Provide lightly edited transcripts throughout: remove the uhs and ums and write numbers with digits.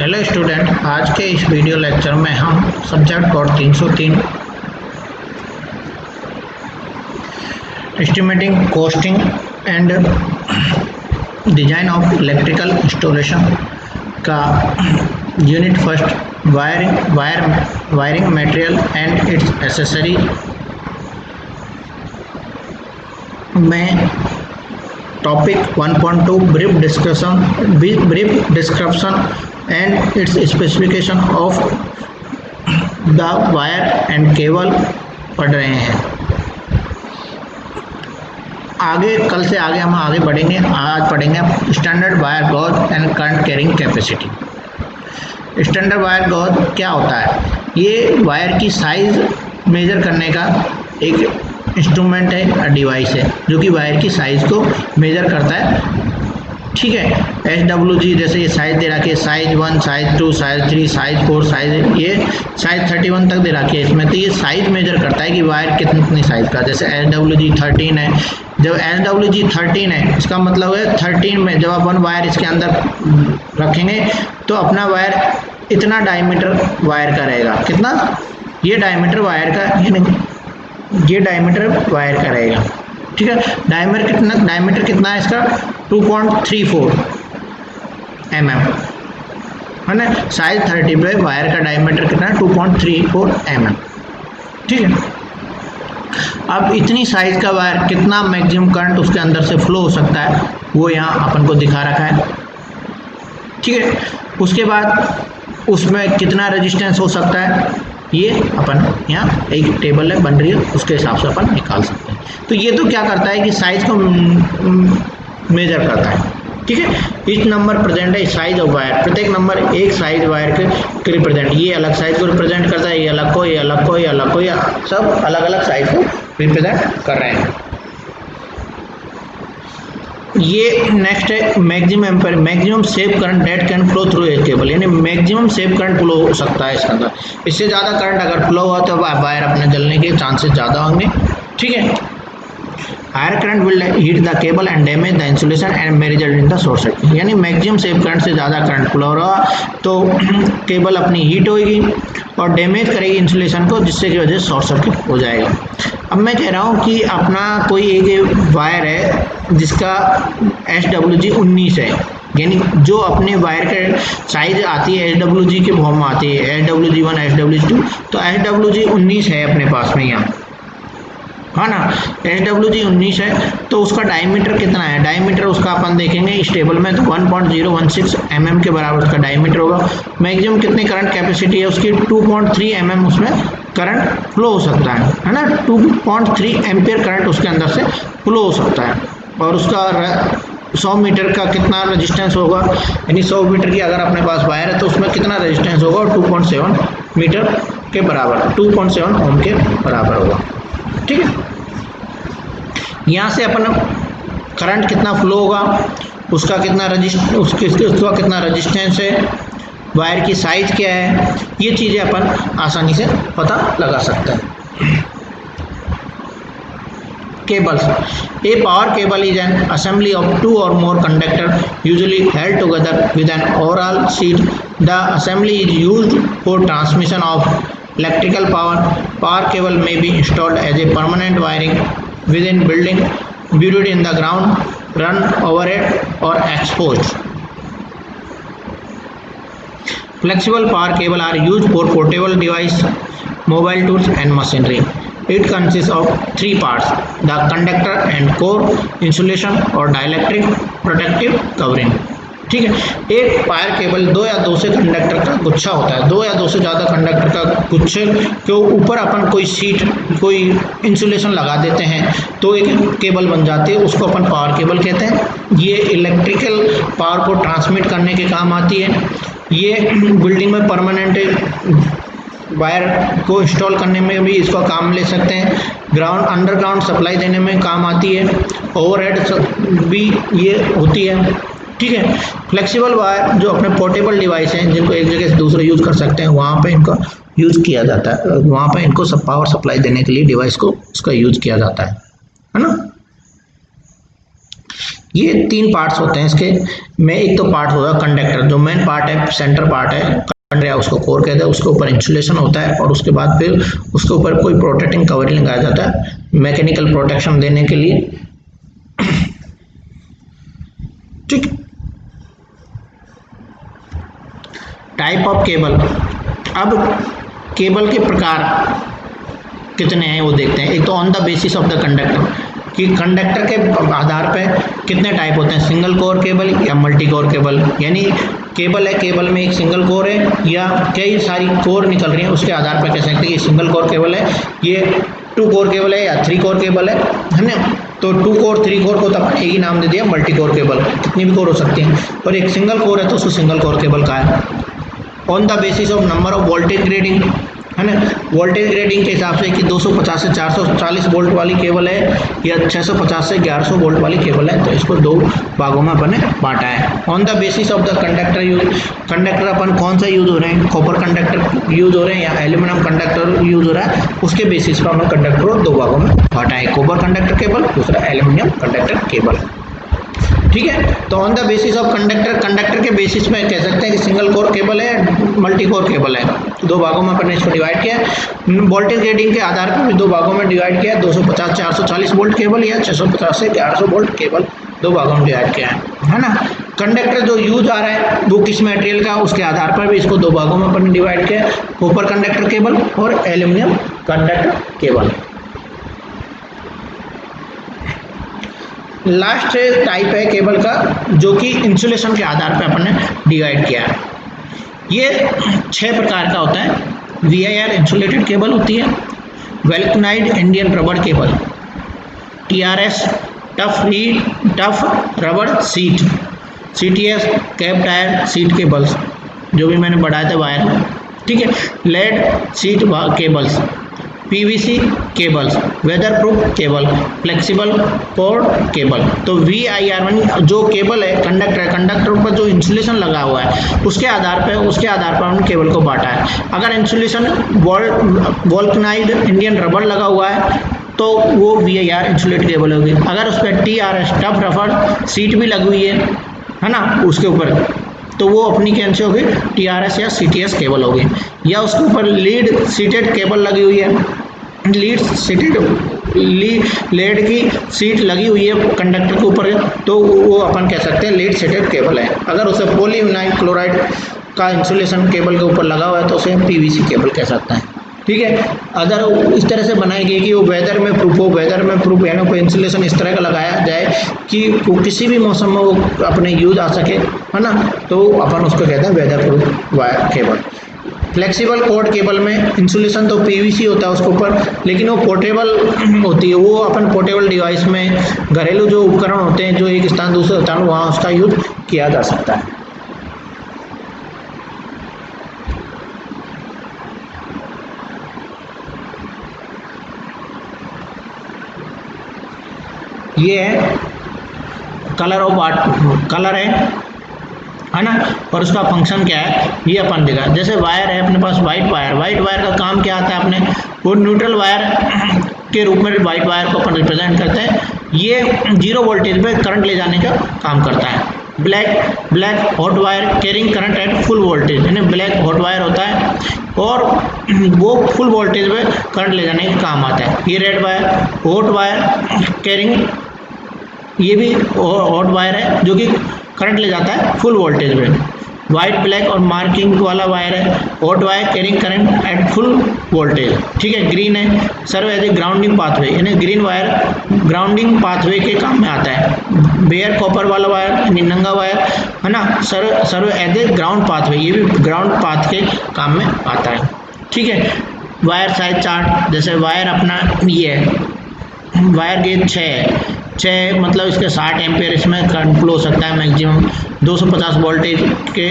Hello student, आज के इस वीडियो लेक्चर में हम subject code 303 estimating costing and design of electrical installation का unit first wiring material and its accessory में topic 1.2 brief description and its specification of the wire and cable पढ़ रहे हैं। आगे कल से आगे हम आगे बढ़ेंगे। आज पढ़ेंगे standard wire gauge and current carrying capacity. Standard wire gauge क्या होता है? ये वायर की साइज मेजर करने का एक इंस्ट्रूमेंट है, डिवाइस है, जो कि वायर की साइज को मेजर करता है। ठीक है, SWG जैसे ये साइज दे रखी है, size 1, size 2, size 3, size 4, size ये साइज 31 तक दे रखी है इसमें। तो ये साइज मेजर करता है कि वायर कितनी साइज का। जैसे SWG 13 है, जब SWG 13 है इसका मतलब है 13 में जब अपन वायर इसके अंदर रखेंगे तो अपना वायर इतना डायमीटर वायर का रहेगा। कितना? ये डायमीटर वायर का, यानी ये डायमीटर वायर का रहेगा। ठीक है, डायमीटर कितना है इसका? 2.34 mm है ना। साइज 30 पे वायर का डायमीटर कितना है? 2.34 mm। ठीक है, अब इतनी साइज का वायर कितना मैक्सिमम करंट उसके अंदर से फ्लो हो सकता है वो यहाँ अपन को दिखा रखा है। ठीक है, उसके बाद उसमें कितना रेजिस्टेंस हो सकता है ये अपन यहाँ एक टेबल है बन रही है, उसके हिसाब से अपन निकाल सकते हैं। तो ये तो क्या करता है कि साइज को मेजर करता है। ठीक है, इच नंबर प्रेजेंट है साइज ऑफ वायर। प्रत्येक नंबर एक साइज वायर के रिप्रेजेंट, ये अलग साइज को रिप्रेजेंट करता है, ये अलग को, ये अलग को, ये अलग को, या सब अलग अलग साइज को रिप्रेजेंट कर रहे हैं। ये नेक्स्ट है maximum ampere, maximum safe current that can flow through a cable, यानी मैक्सिमम सेफ करंट फ्लो हो सकता है इसके अंदर। इससे ज़्यादा करंट अगर फ्लो हुआ तो वायर अपने जलने के चांसेस ज़्यादा होंगे। ठीक है, higher current will heat the cable and damage the insulation and may result in the short circuit, यानी मैक्सिमम सेफ करंट से ज़्यादा करंट फ्लो हो रहा तो केबल अपनी हीट होगी और डैमेज करेगी इंसुलेशन को, जिससे की वजह से शॉर्ट सर्किट हो जाएगा। अब मैं कह रहा हूँ कि अपना कोई एक वायर है जिसका SWG 19 है, यानी जो अपने वायर के साइज आती है SWG के फॉर्म में आती है, SWG 1, SWG 2, तो SWG 19 है अपने पास में यहाँ, है ना। SWG 19 है तो उसका डायमीटर कितना है? डायमीटर उसका अपन देखेंगे इस टेबल में तो 1.016 mm के बराबर उसका डायमीटर होगा। मैक्सिमम कितनी करंट कैपेसिटी है उसकी? 2.3 mm उसमें करंट फ्लो हो सकता है ना। 2.3 एम्पियर करंट उसके अंदर से फ्लो हो सकता है। और उसका 100 मीटर का कितना रेजिस्टेंस होगा, यानी 100 मीटर की अगर अपने पास वायर है तो उसमें कितना रेजिस्टेंस होगा? 2.7 मीटर के बराबर, 2.7 ओम के बराबर होगा। ठीक है, यहाँ से अपन करंट कितना फ्लो होगा, उसका कितना उसका कितना रेजिस्टेंस है, वायर की साइज क्या है, ये चीज़ें अपन आसानी से पता लगा सकते हैं। Cables. A power cable is an assembly of two or more conductors usually held together with an overall sheet. The assembly is used for transmission of electrical power. Power cable may be installed as a permanent wiring within building, buried in the ground, run overhead or exposed. Flexible power cable are used for portable device, mobile tools and machinery. It consists of three parts: the conductor and core, insulation और dielectric protective covering। ठीक है, एक wire cable दो या दो से conductor का गुच्छा होता है, दो या दो से ज़्यादा कंडक्टर का गुच्छे के ऊपर अपन कोई सीट, कोई इंसुलेशन लगा देते हैं तो एक केबल बन जाती है, उसको अपन पावर केबल कहते हैं। ये इलेक्ट्रिकल पावर को ट्रांसमिट करने के काम आती है। ये बिल्डिंग में परमानेंट वायर को इंस्टॉल करने में भी इसका काम ले सकते हैं। ग्राउंड अंडरग्राउंड सप्लाई देने में काम आती है। ओवरहेड भी ये होती है। ठीक है, फ्लेक्सिबल वायर जो अपने पोर्टेबल डिवाइस हैं जिनको एक जगह से दूसरे यूज़ कर सकते हैं, वहाँ पे इनका यूज़ किया जाता है। वहाँ पे इनको सब पावर सप्लाई देने के लिए डिवाइस को उसका यूज़ किया जाता है ना। ये 3 पार्ट्स होते हैं इसके में। एक तो पार्ट होगा कंडक्टर, जो मेन पार्ट है, सेंटर पार्ट है, कंडक्टर है, उसको कोर कहते हैं। उसके ऊपर इंसुलेशन होता है और उसके बाद फिर उसके ऊपर कोई प्रोटेक्टिंग कवरिंग लगाया जाता है मैकेनिकल प्रोटेक्शन देने के लिए। ठीक। टाइप ऑफ केबल, अब केबल के प्रकार कितने हैं वो देखते हैं। एक तो on the basis of the conductor, कि कंडक्टर के आधार पर कितने टाइप होते हैं, सिंगल कोर केबल या मल्टी कोर केबल। यानी केबल है, केबल में एक सिंगल कोर है या कई सारी कोर निकल रही हैं, उसके आधार पर कह सकते हैं कि सिंगल कोर केबल है, ये 2 कोर केबल है या 3 कोर केबल है ना। तो 2 कोर 3 कोर को तो अपन एक ही नाम दे दिया मल्टी कोर केबल, कितनी भी कोर हो सकती हैं। और एक सिंगल कोर है तो उसको सिंगल कोर केबल कहा है। On the basis of number of voltage grading, है ना, वोल्टेज ग्रेडिंग के हिसाब से कि 250 से 440 वोल्ट वाली केबल है या 650 से 1100 वोल्ट वाली केबल है, तो इसको 2 भागों में अपन ने बांटा है। On the basis of the conductor use, conductor अपन कौन सा यूज हो रहे हैं, कॉपर कंडक्टर यूज हो रहे हैं या एल्यूमिनियम कंडक्टर यूज हो रहा है, उसके बेसिस पर हमने कंडक्टर को 2 भागों में बांटा है, कॉपर कंडक्टर केबल, दूसरा एल्यूमिनियम कंडक्टर केबल। ठीक है। तो on the basis of conductor, conductor के बेसिस में कह सकते हैं कि सिंगल कोर केबल है, मल्टी कोर केबल है। 2 भागों में अपन ने इसको डिवाइड किया है। वोल्टेज ग्रेडिंग के आधार पर भी 2 भागों में डिवाइड किया है, 250 440 वोल्ट केबल या 650 से 1100 वोल्ट केबल, 2 भागों में डिवाइड किया है ना। कंडक्टर जो यूज आ रहा है वो किस मटेरियल का, उसके आधार पर भी इसको 2 भागों में अपन ने डिवाइड किया है, कॉपर कंडक्टर केबल और aluminium conductor cable. Last type है केबल का जो कि इंसुलेशन के आधार पर अपन ने डिवाइड किया है। ये 6 प्रकार का होता है। VIR इंसुलेटेड केबल होती है, vulcanised Indian rubber cable, TRS tough rubber sheath, CTS cab tyre sheath cables, जो भी मैंने बढ़ाया था वायर में। ठीक है। Lead sheath cables, PVC cables, weatherproof cable, flexible cord cable. तो VIR जो केबल है, कंडक्टर पर जो इंसुलेशन लगा हुआ है उसके आधार पर हमने केबल को बांटा है। अगर इंसुलेशन वोल्कनाइड इंडियन रबर लगा हुआ है तो वो VIR इंसुलेटेड केबल होगी। अगर उस पर TRS टफ रबर सीट भी लगी हुई है ना उसके ऊपर, तो वो अपनी कैसे होगी, TRS या CTS केबल होगी। या उसके ऊपर लीड सीटेड केबल लगी हुई है, लेड की सीट लगी हुई है कंडक्टर के ऊपर, तो वो अपन कह सकते हैं लीड सीटेड केबल है। अगर उसे पॉलीविनाइल क्लोराइड का इंसुलेशन केबल के ऊपर लगा हुआ है तो उसे PVC केबल कह सकते हैं। ठीक है। अगर इस तरह से बनाई गई कि वो वेदर में प्रूफ हो, वेदर में प्रूफ यानी कोई इंसुलेशन इस तरह का लगाया जाए कि वो किसी भी मौसम में वो अपने यूज आ सके, है ना, तो अपन उसको कहते हैं weather proof wire cable. Flexible cord cable में इंसुलेशन तो PVC होता है उसके ऊपर, लेकिन वो पोर्टेबल होती है। वो अपन पोर्टेबल डिवाइस में घरेलू जो उपकरण होते हैं जो एक स्थान दूसरे स्थान वहाँ उसका यूज किया जा सकता है। ये है कलर ऑफ आर्ट, कलर है ना, और उसका फंक्शन क्या है ये अपन देखा। जैसे वायर है अपने पास वाइट वायर का काम क्या आता है अपने, वो न्यूट्रल वायर के रूप में वाइट वायर को अपन रिप्रेजेंट करते हैं। ये 0 वोल्टेज पे करंट ले जाने का काम करता है। Black hot wire carrying current at full voltage, यानी ब्लैक हॉट वायर होता है और वो फुल वोल्टेज पे करंट ले जाने का काम आता है। ये red wire hot wire carrying, ये भी हॉट वायर है जो कि करंट ले जाता है फुल वोल्टेज में। वाइट ब्लैक और मार्किंग वाला वायर है hot wire carrying current at full voltage. ठीक है। ग्रीन है serve as a grounding pathway, यानी ग्रीन वायर ग्राउंडिंग पाथवे के काम में आता है। बेयर कॉपर वाला वायर यानी नंगा वायर है ना, serve as a ground pathway, ये भी ग्राउंड पाथ के काम में आता है। ठीक है। वायर साइज चार्ट, जैसे वायर अपना ये है, वायर गेज 6 मतलब इसके 60 एम्पेयर इसमें करंट फ्लो हो सकता है मैक्सिमम। 250 वोल्टेज के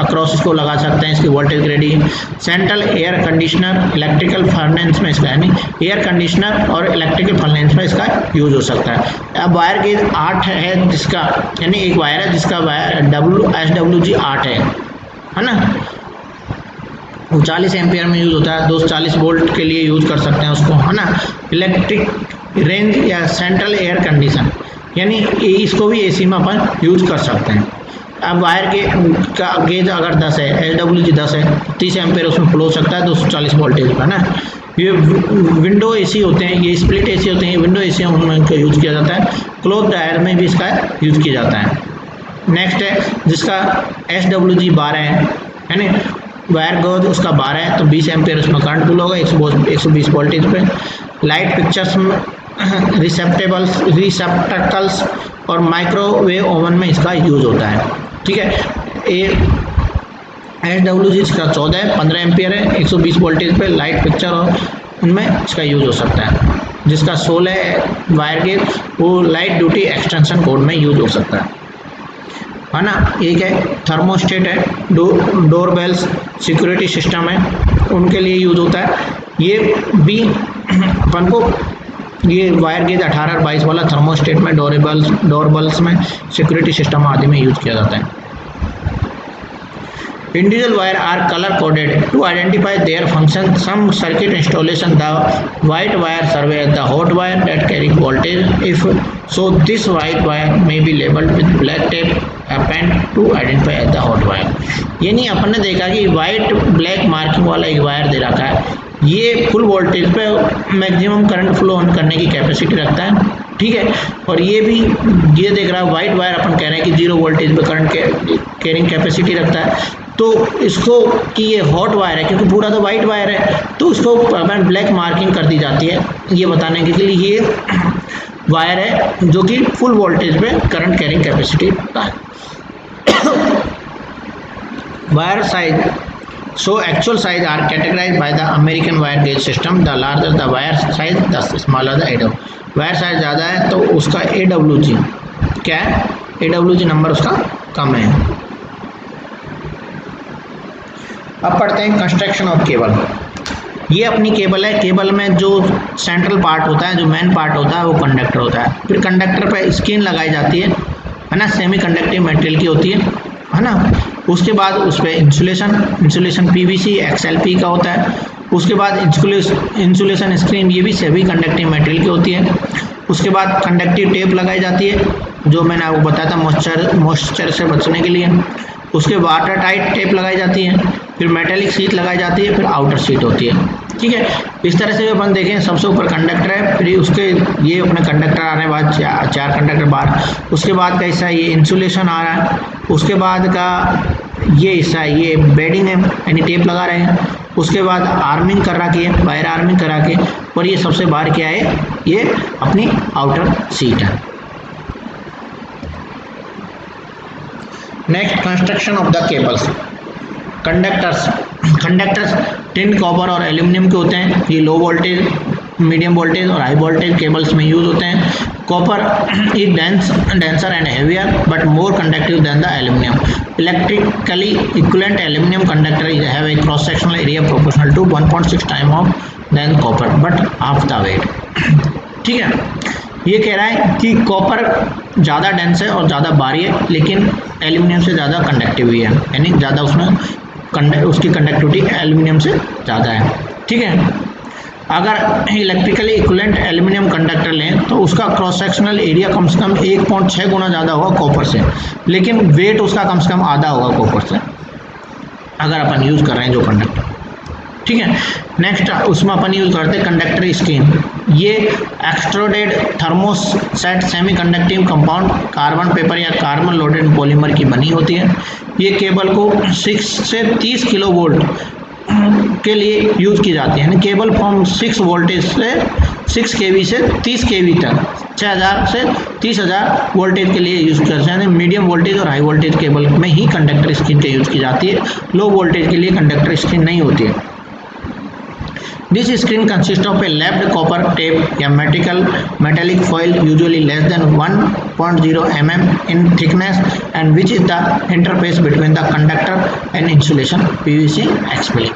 अक्रॉस इसको लगा सकते हैं। इसकी voltage grading central air conditioner electrical furnace में इसका, यानी एयर कंडीशनर और इलेक्ट्रिकल फर्नेस में इसका यूज हो सकता है। अब वायर गेज 8 है जिसका, यानी एक वायर है जिसका वायर SWG 8 है ना, 40 एम्पियर में यूज होता है। 240 वोल्ट के लिए यूज कर सकते हैं उसको, है ना। इलेक्ट्रिक रेंज या सेंट्रल एयर कंडीशन, यानी इसको भी एसी में अपन यूज कर सकते हैं। अब वायर के का गेज अगर 10 है, SWG 10 है, 30 एम्पेयर उसमें फ्लो हो सकता है 240 वोल्टेज का ना। ये विंडो एसी होते हैं, ये स्प्लिट एसी होते हैं, विंडो एसी उनमें इनका यूज किया जाता है। क्लोज वायर में भी इसका यूज किया जाता है। नेक्स्ट है जिसका SWG 12 है ना, वायर गोज उसका 12 है तो 20 एम्पेयर उसमें करंट पुल होगा 120 वोल्टेज पे। लाइट पिक्चर्स में रिसेप्टकल्स और माइक्रोवेव ओवन में इसका यूज होता है। ठीक है, SWG इसका 14 है, 15 एम्पियर है, 120 वोल्टेज पे लाइट पिक्चर और उनमें इसका यूज हो सकता है। जिसका 16 है वायर गेज वो लाइट ड्यूटी एक्सटेंशन कोड में यूज हो सकता है ना। एक है थर्मोस्टेट है, डोरबेल्स सिक्योरिटी सिस्टम है, उनके लिए यूज होता है। ये भी अपन को ये वायर गेज 18 और 22 वाला थर्मोस्टेट में डोरबेल्स में सिक्योरिटी सिस्टम आदि में यूज किया जाता है। Individual wire are color coded to identify their function. Some circuit installation, the white wire serve as the hot wire that carry voltage. If so, this white wire may be labeled with black tape append to identify as the hot wire. यानी अपन ने देखा कि white black marking वाला एक wire दे रखा है, ये full voltage पे मैक्सिमम करंट फ्लो ऑन करने की कैपेसिटी रखता है। ठीक है, और ये भी ये देख रहा है वाइट वायर अपन कह रहे हैं कि 0 वोल्टेज पे करंट कैरिंग कैपेसिटी रखता है। तो इसको कि ये हॉट वायर है क्योंकि पूरा तो वाइट वायर है तो इसको ब्लैक मार्किंग कर दी जाती है ये बताने के लिए ये वायर है जो कि फुल वोल्टेज पे करंट कैरिंग कैपेसिटी रखता है। Wire size so actual size are categorized by the American wire gauge system. The larger the wire size the smaller the AW. Wire size ज़्यादा है तो उसका AWG क्या है, AWG नंबर उसका कम है। अब पढ़ते हैं कंस्ट्रक्शन ऑफ केबल। ये अपनी केबल है, केबल में जो सेंट्रल पार्ट होता है, जो मेन पार्ट होता है वो कंडक्टर होता है। फिर कंडक्टर पे स्क्रीन लगाई जाती है ना, सेमी कंडक्टिव मटेरियल की होती है ना। उसके बाद उस पर इंसुलेशन PVC XLP का होता है। उसके बाद इंसुलेशन स्क्रीन ये भी सेमी कंडक्टिव मटेरियल की होती है। उसके बाद कंडक्टिव टेप लगाई जाती है जो मैंने आपको बताया था मॉइस्चर से बचने के लिए। उसके वाटर टाइट टेप लगाई जाती है, फिर मेटेलिक शीट लगाई जाती है, फिर आउटर शीट होती है। ठीक है, इस तरह से अपन देखें सबसे ऊपर कंडक्टर है, फिर उसके ये अपने कंडक्टर आने के बाद चार कंडक्टर बाहर, उसके बाद का हिस्सा ये इंसुलेशन आ रहा है, उसके बाद का ये हिस्सा ये बेडिंग है यानी टेप लगा रहे हैं, उसके बाद आर्मिंग कर रखी है, वायर आर्मिंग करा के, और ये सबसे बाहर क्या है, ये अपनी आउटर शीट है। Next construction of the cables. Conductors tin copper और एल्यूमिनियम के होते हैं। ये लो वोल्टेज, मीडियम वोल्टेज और हाई वोल्टेज केबल्स में यूज होते हैं। Copper is denser and heavier but more conductive than the aluminum. Electrically equivalent aluminum conductor have a cross sectional area proportional to 1.6 times of than copper but half the weight. ठीक है, ये कह रहा है कि copper ज़्यादा dense है और ज़्यादा भारी है, लेकिन एल्यूमिनियम से ज़्यादा कंडक्टिव भी है, यानी ज़्यादा उसमें उसकी कंडक्टिविटी एल्यूमिनियम से ज़्यादा है। ठीक है, अगर इलेक्ट्रिकली इक्विवेलेंट एल्यूमिनियम कंडक्टर लें तो उसका क्रॉस सेक्शनल एरिया कम से कम 1.6 गुना ज़्यादा होगा कॉपर से, लेकिन वेट उसका कम से कम आधा होगा कॉपर से अगर अपन यूज़ कर रहे हैं जो कंडक्टर। ठीक है, नेक्स्ट उसमें अपन यूज़ करते हैं कंडक्टर स्क्रीन। ये extruded thermoset semi conductive compound carbon paper या कार्बन लोडेड पॉलीमर की बनी होती है। ये केबल को 6 से 30 किलो वोल्ट के लिए यूज़ की जाती है, यानी केबल फ्रॉम 6 वोल्टेज से 6 kV से 30 kV तक 6000 से 30,000 वोल्टेज के लिए यूज़ करते हैं, यानी मीडियम वोल्टेज और हाई वोल्टेज केबल में ही कंडक्टर स्क्रीन का यूज़ की जाती है। लो वोल्टेज के लिए कंडक्टर स्क्रीन नहीं होती है। This screen consists of a lapped copper tape या metallic foil usually less than 1.0 mm in thickness and which is the interface between the conductor and insulation PVC XLP.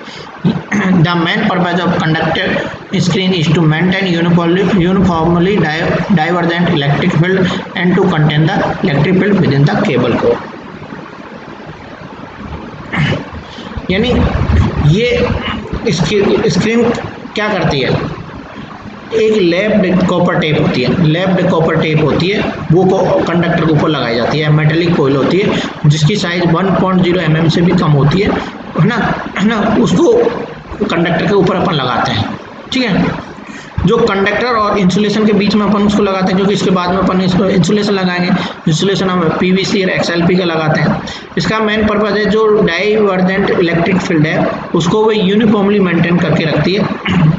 The main purpose of conductor screen is to maintain uniformly divergent electric field and to contain the electric field within the cable core. यानी ये screen क्या करती है, एक lapped copper tape होती है, lapped copper tape होती है, वो कंडक्टर के ऊपर लगाई जाती है। मेटेलिक कोयल होती है जिसकी साइज 1.0 mm से भी कम होती है ना, उसको कंडक्टर के ऊपर अपन लगाते हैं, ठीक है। जो कंडक्टर और इंसुलेशन के बीच में अपन उसको लगाते हैं, क्योंकि इसके बाद में अपन इसको इंसुलेशन लगाएंगे। इंसुलेशन हम पीवीसी और एक्सएलपी का लगाते हैं। इसका मेन पर्पज है जो डाइवर्जेंट इलेक्ट्रिक फील्ड है उसको वो यूनिफॉर्मली मेंटेन करके रखती है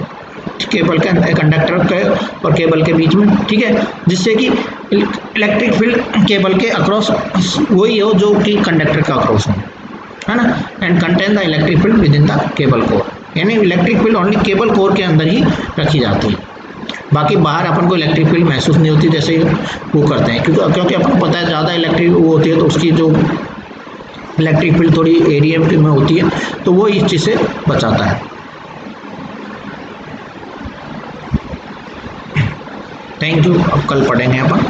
केबल के, कंडक्टर के और केबल के बीच में, ठीक है, जिससे कि इलेक्ट्रिक फील्ड केबल के अक्रॉस वही हो जो कि कंडक्टर का अक्रॉस हो, है ना। And contain the electric field within the cable core, यानी electric field only cable core के अंदर ही रखी जाती है। बाकी बाहर अपन को इलेक्ट्रिक फील्ड महसूस नहीं होती जैसे वो करते हैं, क्योंकि अपन को पता है ज़्यादा इलेक्ट्रिक वो होती है तो उसकी जो इलेक्ट्रिक फील्ड थोड़ी एरिया में होती है, तो वो इस चीज़ से बचाता है। Thank you. अब कल पढ़ेंगे अपन।